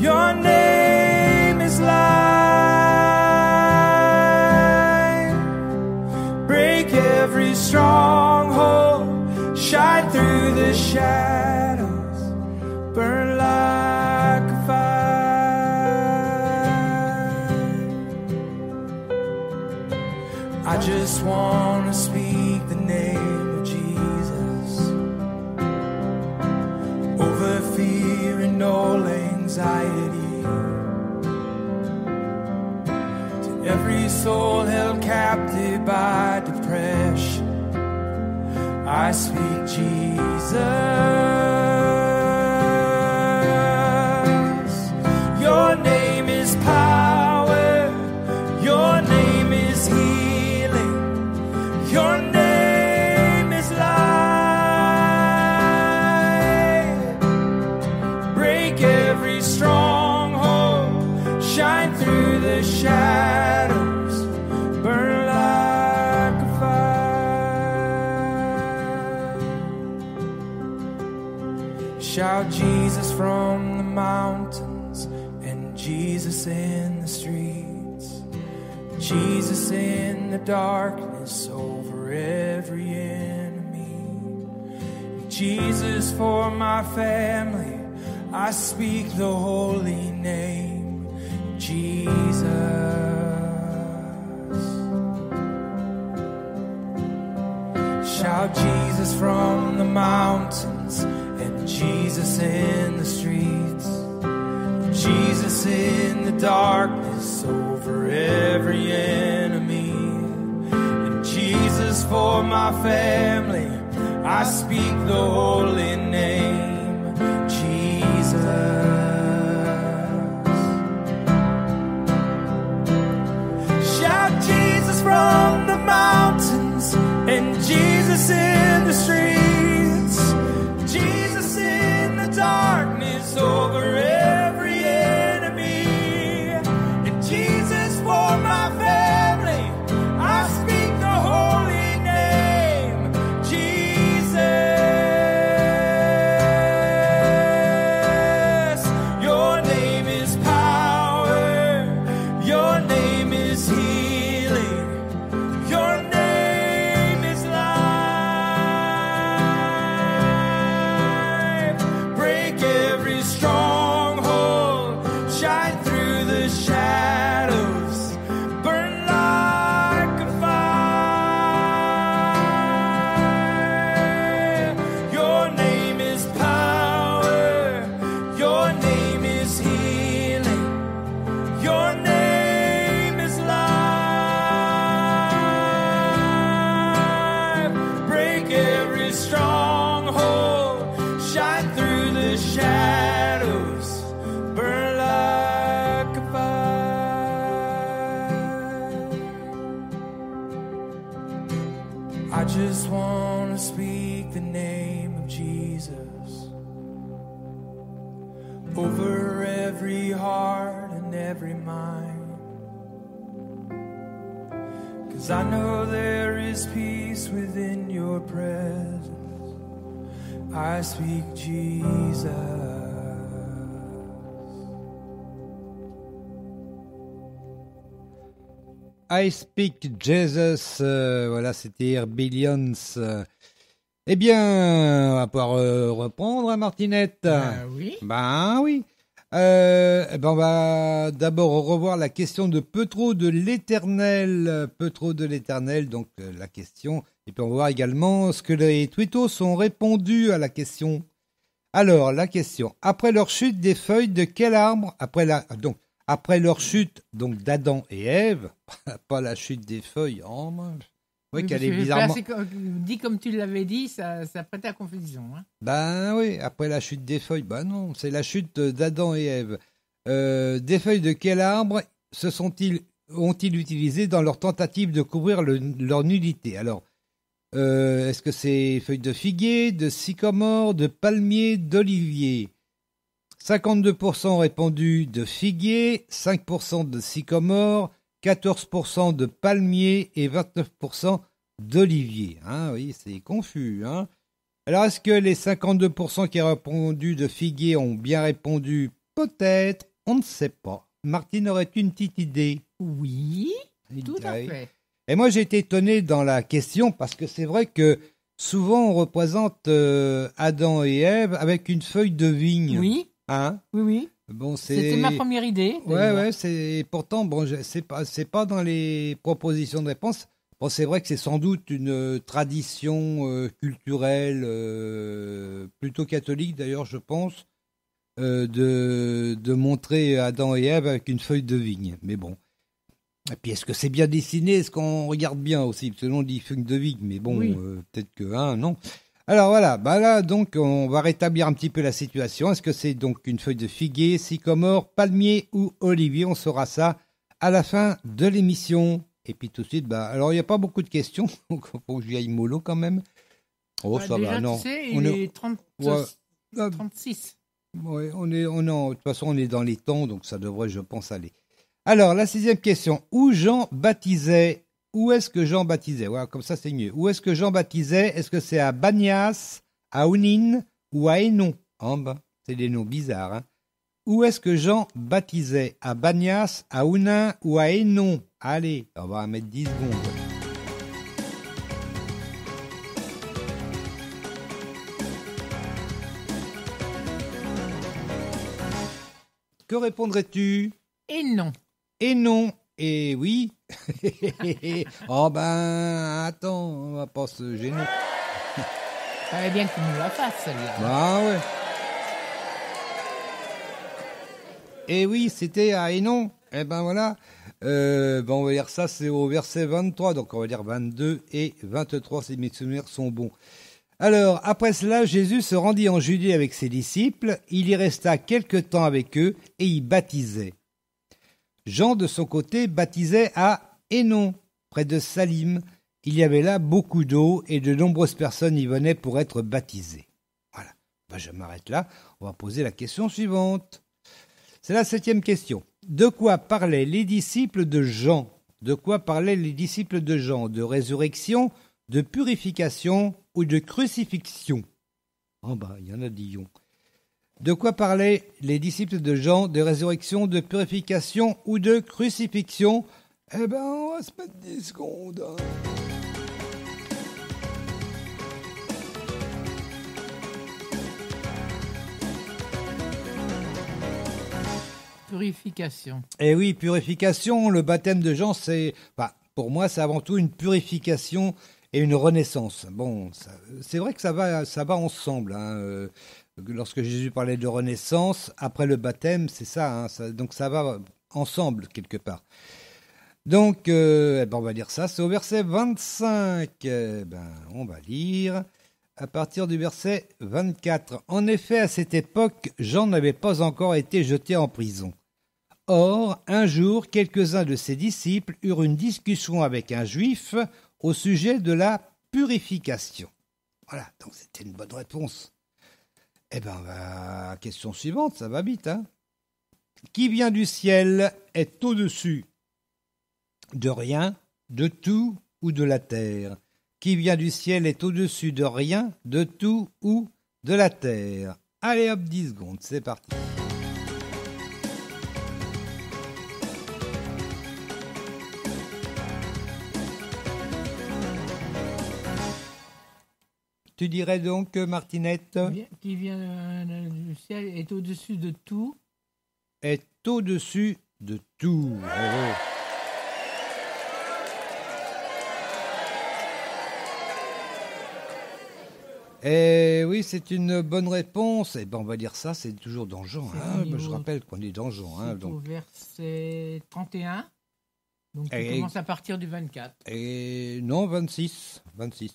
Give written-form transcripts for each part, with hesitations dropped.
Your name is light. Break every stronghold. Shine through the shadows. Burn like a fire. I just want to speak the name of Jesus over fear and all anxiety. To every soul held captive by depression, I speak Jesus. Your name is power. Your name is healing. Your name is light. Break every stronghold. Shine through the shadows. Burn like a fire. Shout Jesus from the mountains and Jesus in the streets. Jesus in the darkness over every enemy. Jesus for my family, I speak the holy name, Jesus. Shout Jesus from the mountains and Jesus in the streets. Jesus in the darkness over every enemy. And Jesus for my family, I speak the holy name, Jesus. Shout Jesus from the mountains and Jesus in the streets. Jesus in the darkness over every enemy. And Jesus for my family, I speak the holy name, Jesus. Your name is power. Your name is healing. Your name is life. Break every stronghold. Shine through the shadows. Burn like a fire. Your name is power. Your name is healing. Your name is life. Break every stronghold. Shine through the shadows. Burn like a fire. I just want to speak the name of Jesus over every heart and every mind. 'Cause I know there is peace within your presence. I speak Jesus. I Speak Jesus, voilà, c'était Herbalions. Eh bien, on va pouvoir reprendre, hein, Martinette. Oui. Ben oui. On va d'abord revoir la question de Peutro de l'Éternel. Peutro de l'Éternel, donc la question. Et puis on va voir également ce que les twittos ont répondu à la question. Alors, la question. Après leur chute des feuilles de quel arbre, après leur chute donc d'Adam et Ève, pas la chute des feuilles, oui, qu'elle est bizarrement. Dit comme tu l'avais dit, ça prête à confusion. Hein. Ben oui, après la chute des feuilles, ben non, c'est la chute d'Adam et Ève. Des feuilles de quel arbre ont-ils utilisé dans leur tentative de couvrir leur nudité? Alors, est-ce que c'est feuilles de figuier, de sycomore, de palmier, d'olivier? 52% ont répondu de figuier, 5% de sycomore, 14% de palmier et 29% d'olivier. Hein, oui, c'est confus. Hein. Alors, est-ce que les 52% qui ont répondu de figuier ont bien répondu? Peut-être, on ne sait pas. Martine, aurait-tu une petite idée? Oui, tout à fait. Et moi, j'ai été étonné dans la question parce que c'est vrai que souvent, on représente Adam et Ève avec une feuille de vigne. Oui, Hein? oui. Bon, C'était ma première idée. Ouais, c'est pourtant bon, c'est pas dans les propositions de réponse. Bon, c'est vrai que c'est sans doute une tradition culturelle plutôt catholique d'ailleurs, je pense, de montrer Adam et Ève avec une feuille de vigne. Mais bon. Et puis, est-ce que c'est bien dessiné? Est-ce qu'on regarde bien aussi? Parce que l'on dit feuille de vigne, mais bon, Oui. peut-être que non. Alors voilà, bah là donc on va rétablir un petit peu la situation. Est-ce que c'est donc une feuille de figuier, sycomore, palmier ou olivier? On saura ça à la fin de l'émission. Et puis tout de suite, bah alors il n'y a pas beaucoup de questions, donc il faut que j'y aille mollo quand même. Oh ça déjà, va, non. tu sais, On il est- est 30, Ouais. 36. Ouais, de toute façon on est dans les temps, donc ça devrait, je pense, aller. Alors la 6e question, où Jean baptisait? Où est-ce que Jean baptisait? Voilà, comme ça c'est mieux. Où est-ce que Jean baptisait? Est-ce que c'est à Bagnas, à Ounine ou à Hénon? Oh ben, c'est des noms bizarres. Hein. Où est-ce que Jean baptisait? À Bagnas, à Ounin ou à Hénon? Allez, on va mettre 10 secondes. Que répondrais-tu? Et non. Et non, et oui. Oh ben, attends, on va pas se gêner. Fallait bien que tu nous la fasses, celle-là. Ah ouais. Et oui, c'était à Hénon. Eh ben voilà. On va dire ça, c'est au verset 23. Donc on va dire 22 et 23 si mes souvenirs sont bons. Alors, après cela, Jésus se rendit en Judée avec ses disciples. Il y resta quelque temps avec eux et y baptisait. Jean, de son côté, baptisait à Hénon, près de Salim. Il y avait là beaucoup d'eau et de nombreuses personnes y venaient pour être baptisées. Voilà. Ben, je m'arrête là. On va poser la question suivante. C'est la 7e question. De quoi parlaient les disciples de Jean? De quoi parlaient les disciples de Jean? De résurrection, de purification ou de crucifixion? Oh bah, il y en a Dion. De quoi parlaient les disciples de Jean? De résurrection, de purification ou de crucifixion? Eh ben, on va se mettre 10 secondes. Hein. Purification. Eh oui, purification, le baptême de Jean, pour moi, c'est avant tout une purification et une renaissance. Bon, c'est vrai que ça va ensemble. Hein. Lorsque Jésus parlait de renaissance, après le baptême, c'est ça, hein, donc ça va ensemble quelque part. Donc, on va lire ça, c'est au verset 25. On va lire à partir du verset 24. En effet, à cette époque, Jean n'avait pas encore été jeté en prison. Or, un jour, quelques-uns de ses disciples eurent une discussion avec un juif au sujet de la purification. Voilà, donc c'était une bonne réponse. Eh bien, question suivante, ça va vite. Hein. Qui vient du ciel est au-dessus de rien, de tout ou de la terre? Qui vient du ciel est au-dessus de rien, de tout ou de la terre? Allez hop, 10 secondes, c'est parti. Tu dirais donc, Martinette, Qui vient du ciel est au-dessus de tout. est au-dessus de tout. Bravo. Eh oui, c'est une bonne réponse. Eh ben, on va dire ça, c'est toujours dans Jean. Hein. Je rappelle qu'on est dans Jean. Hein, C'est au verset 31. Donc, tu commences à partir du 24. Et non, 26. 26.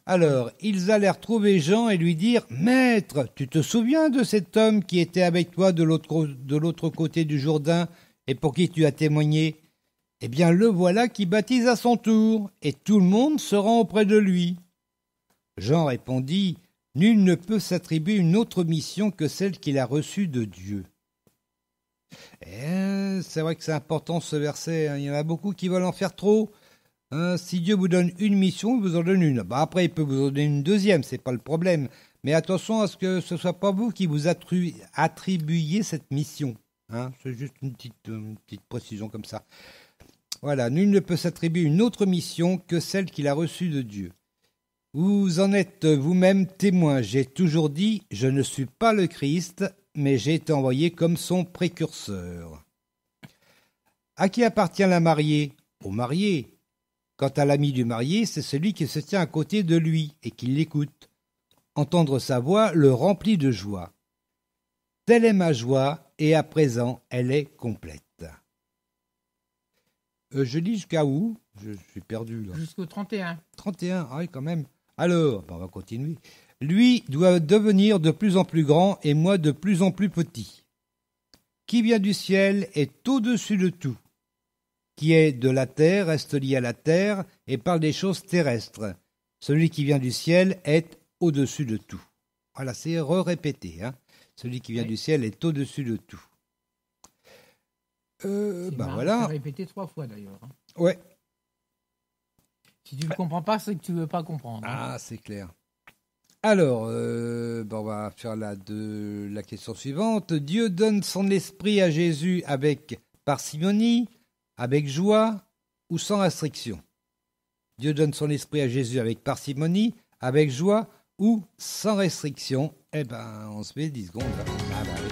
Alors, ils allèrent trouver Jean et lui dire « Maître, tu te souviens de cet homme qui était avec toi de l'autre côté du Jourdain et pour qui tu as témoigné? Eh bien, le voilà qui baptise à son tour, et tout le monde se rend auprès de lui. » Jean répondit « Nul ne peut s'attribuer une autre mission que celle qu'il a reçue de Dieu. » C'est vrai que c'est important ce verset, hein. Il y en a beaucoup qui veulent en faire trop. Si Dieu vous donne une mission, il vous en donne une. Après, il peut vous en donner une deuxième, c'est pas le problème. Mais attention à ce que ce ne soit pas vous qui vous attribuiez cette mission. Hein, c'est juste une petite précision comme ça. Voilà, nul ne peut s'attribuer une autre mission que celle qu'il a reçue de Dieu. Vous en êtes vous-même témoin. J'ai toujours dit, je ne suis pas le Christ, mais j'ai été envoyé comme son précurseur. À qui appartient la mariée ? Au marié. Quant à l'ami du marié, c'est celui qui se tient à côté de lui et qui l'écoute. Entendre sa voix le remplit de joie. Telle est ma joie, et à présent, elle est complète. Je lis jusqu'à où ? Je suis perdu, là. Jusqu'au 31. 31, ah oui, quand même. Alors, on va continuer. Lui doit devenir de plus en plus grand, et moi de plus en plus petit. Qui vient du ciel est au-dessus de tout. Qui est de la terre reste lié à la terre, et parle des choses terrestres. Celui qui vient du ciel est au-dessus de tout. Voilà, c'est répété, hein. Celui qui vient du ciel est au-dessus de tout. Voilà. Répété 3 fois d'ailleurs. Hein. Ouais. Si tu ne comprends pas, c'est que tu ne veux pas comprendre. Ah, c'est clair. Alors, on va faire la question suivante. Dieu donne son esprit à Jésus avec parcimonie, avec joie ou sans restriction. Dieu donne son esprit à Jésus avec parcimonie, avec joie ou sans restriction. Eh ben, on se met 10 secondes. Ah, bah, oui.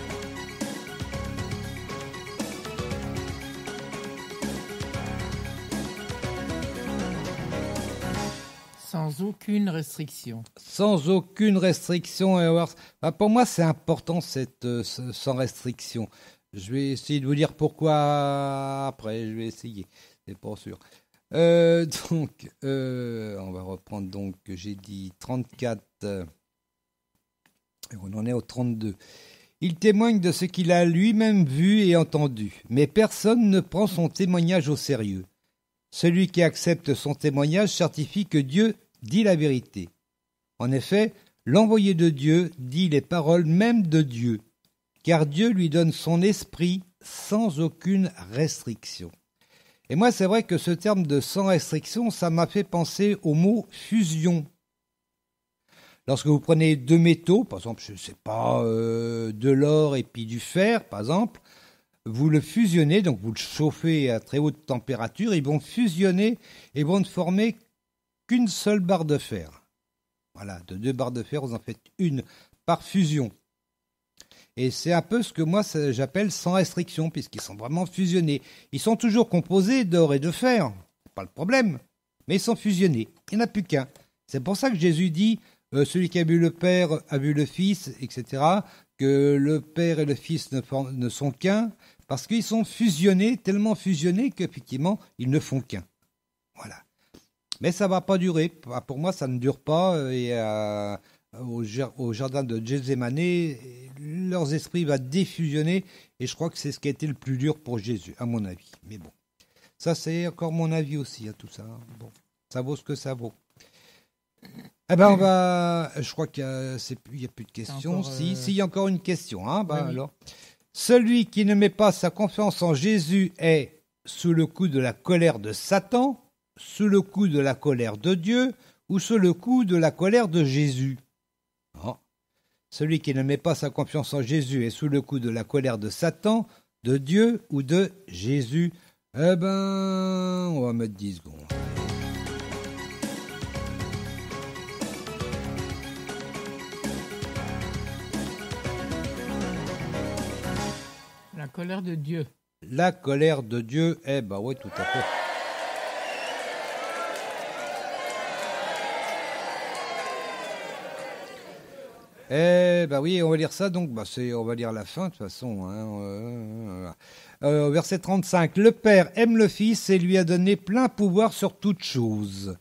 Sans aucune restriction. Sans aucune restriction. Pour moi, c'est important, cette sans restriction. Je vais essayer de vous dire pourquoi après. Je vais essayer. C'est pas sûr. On va reprendre. Donc, j'ai dit 34. On en est au 32. Il témoigne de ce qu'il a lui-même vu et entendu. Mais personne ne prend son témoignage au sérieux. Celui qui accepte son témoignage certifie que Dieu dit la vérité. En effet, l'envoyé de Dieu dit les paroles même de Dieu, car Dieu lui donne son esprit sans aucune restriction. Et moi, c'est vrai que ce terme de sans restriction, ça m'a fait penser au mot fusion. Lorsque vous prenez 2 métaux, par exemple, je ne sais pas, de l'or et puis du fer, par exemple, vous le fusionnez, donc vous le chauffez à très haute température, ils vont fusionner et vont ne former qu'une seule barre de fer. Voilà, de 2 barres de fer, vous en faites une par fusion. Et c'est un peu ce que moi j'appelle sans restriction, puisqu'ils sont vraiment fusionnés. Ils sont toujours composés d'or et de fer, c'est pas le problème, mais ils sont fusionnés, il n'y en a plus qu'un. C'est pour ça que Jésus dit, celui qui a vu le Père a vu le Fils, etc., que le Père et le Fils ne sont qu'un, parce qu'ils sont fusionnés, tellement fusionnés qu'effectivement, ils ne font qu'un. Voilà. Mais ça ne va pas durer. Pour moi, ça ne dure pas. Et au jardin de Gethsémane, leurs esprits vont défusionner. Et je crois que c'est ce qui a été le plus dur pour Jésus, à mon avis. Mais bon, ça c'est encore mon avis aussi, tout ça. Bon, ça vaut ce que ça vaut. Eh ben, je crois qu'il n'y a plus de questions. Si, il y a encore une question. Hein, oui. Alors. Celui qui ne met pas sa confiance en Jésus est sous le coup de la colère de Satan, sous le coup de la colère de Dieu ou sous le coup de la colère de Jésus. Oh. Celui qui ne met pas sa confiance en Jésus est sous le coup de la colère de Satan, de Dieu ou de Jésus. Eh ben, on va mettre 10 secondes. La colère de Dieu. La colère de Dieu, eh ben oui, tout à fait. Eh ben oui, on va lire ça, donc on va lire la fin de toute façon. Hein, verset 35. Le Père aime le Fils et lui a donné plein pouvoir sur toutes choses.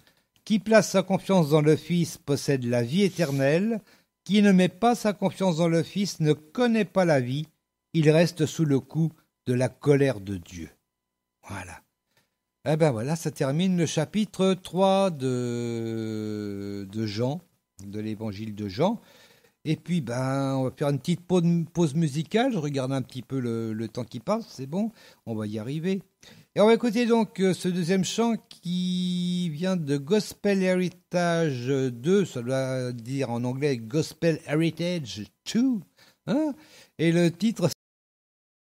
Qui place sa confiance dans le Fils possède la vie éternelle. Qui ne met pas sa confiance dans le Fils ne connaît pas la vie. Il reste sous le coup de la colère de Dieu. Voilà. Eh ben voilà, ça termine le chapitre 3 de Jean, de l'évangile de Jean. Et puis, on va faire une petite pause musicale. Je regarde un petit peu le temps qui passe. C'est bon, on va y arriver. Et on va écouter donc ce deuxième chant qui vient de Gospel Heritage 2. Ça doit dire en anglais Gospel Heritage 2. Hein, et le titre,